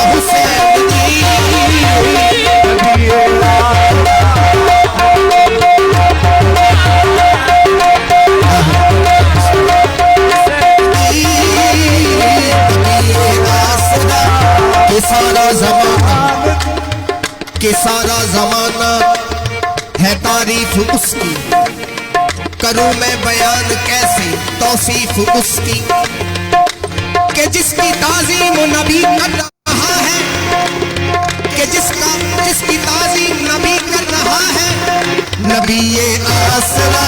हुसैन जी के सारा जमाना है तारीफ उसकी, करूं मैं बयान कैसे तौसीफ उसकी, कि जिसकी ताज़ीम नबी कर रहा है, कि जिसकी ताज़ीम नबी कर रहा है, नबी ये आसरा